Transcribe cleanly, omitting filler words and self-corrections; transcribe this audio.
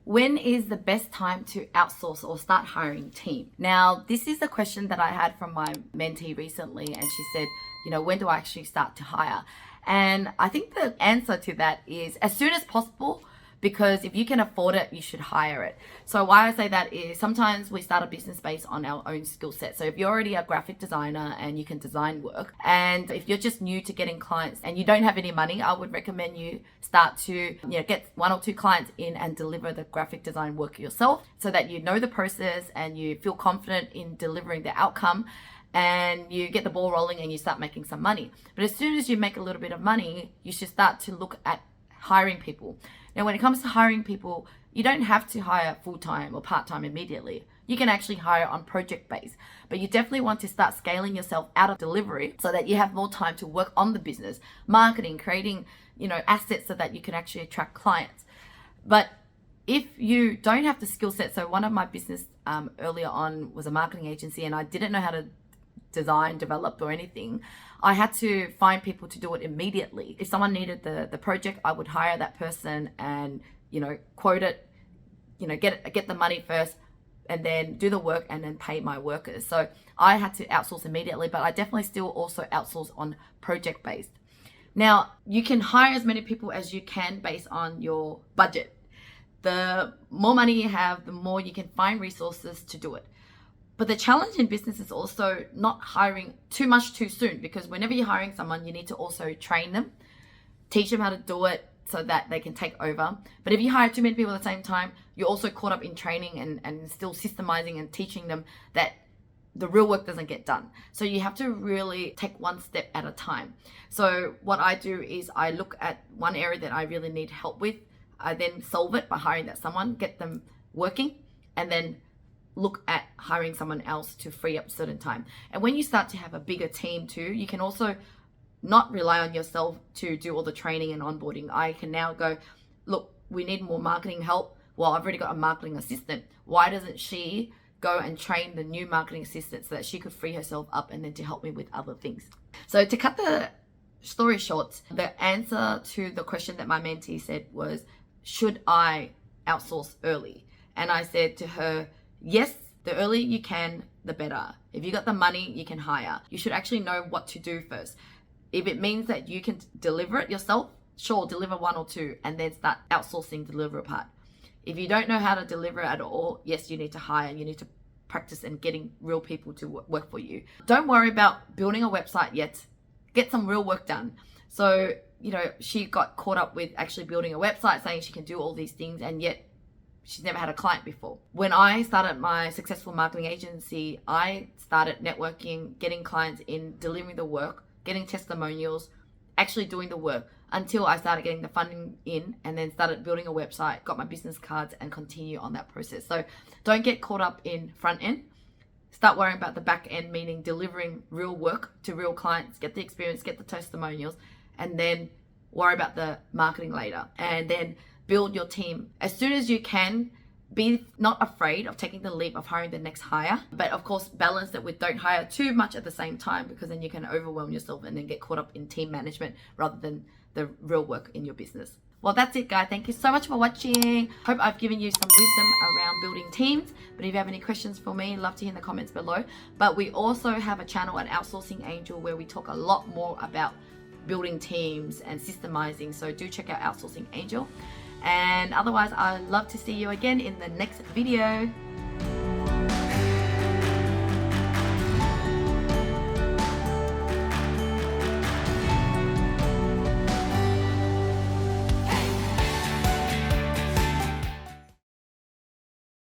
When is the best time to outsource or start hiring team? Now, this is a question that I had from my mentee recently, and she said, when do I actually start to hire? And I think the answer to that is as soon as possible, because if you can afford it, you should hire it. So why I say that is sometimes we start a business based on our own skill set. So if you're already a graphic designer and you can design work, and if you're just new to getting clients and you don't have any money, I would recommend you start to get 1 or 2 clients in and deliver the graphic design work yourself, so that you know the process and you feel confident in delivering the outcome, and you get the ball rolling and you start making some money. But as soon as you make a little bit of money, you should start to look at hiring people. Now, when it comes to hiring people, you don't have to hire full-time or part-time immediately. You can actually hire on project base, but you definitely want to start scaling yourself out of delivery so that you have more time to work on the business, marketing, creating, assets so that you can actually attract clients. But if you don't have the skill set, so one of my business earlier on was a marketing agency, and I didn't know how to design, develop, or anything. I had to find people to do it immediately. If someone needed the project, I would hire that person and quote it, get the money first, and then do the work and then pay my workers. So I had to outsource immediately, but I definitely still also outsource on project based. Now, you can hire as many people as you can based on your budget. The more money you have, the more you can find resources to do it. But the challenge in business is also not hiring too much too soon, because whenever you're hiring someone, you need to also train them, teach them how to do it so that they can take over. But if you hire too many people at the same time, you're also caught up in training and still systemizing and teaching them that the real work doesn't get done. So you have to really take one step at a time. So what I do is I look at one area that I really need help with. I then solve it by hiring that someone, get them working, and then look at hiring someone else to free up certain time. And when you start to have a bigger team too, you can also not rely on yourself to do all the training and onboarding. I can now go, look, we need more marketing help. Well, I've already got a marketing assistant. Why doesn't she go and train the new marketing assistant so that she could free herself up and then to help me with other things? So to cut the story short, the answer to the question that my mentee said was, should I outsource early? And I said to her, yes, the earlier you can, the better. If you got the money, you can hire. You should actually know what to do first. If it means that you can deliver it yourself, sure, deliver 1 or 2 and then start outsourcing the delivery part. If you don't know how to deliver at all, yes, you need to hire. You need to practice and getting real people to work for you. Don't worry about building a website yet. Get some real work done. So, she got caught up with actually building a website, saying she can do all these things, and yet she's never had a client before. When I started my successful marketing agency, I started networking, getting clients in, delivering the work, getting testimonials, actually doing the work until I started getting the funding in, and then started building a website, got my business cards, and continue on that process. So don't get caught up in front end. Start worrying about the back end, meaning delivering real work to real clients, get the experience, get the testimonials, and then worry about the marketing later. And then build your team as soon as you can. Be not afraid of taking the leap of hiring the next hire, but of course balance it with don't hire too much at the same time, because then you can overwhelm yourself and then get caught up in team management rather than the real work in your business. Well, that's it, guys. Thank you so much for watching. Hope I've given you some wisdom around building teams. But if you have any questions for me, love to hear in the comments below. But we also have a channel at Outsourcing Angel where we talk a lot more about building teams and systemizing. So do check out Outsourcing Angel. And otherwise, I'd love to see you again in the next video.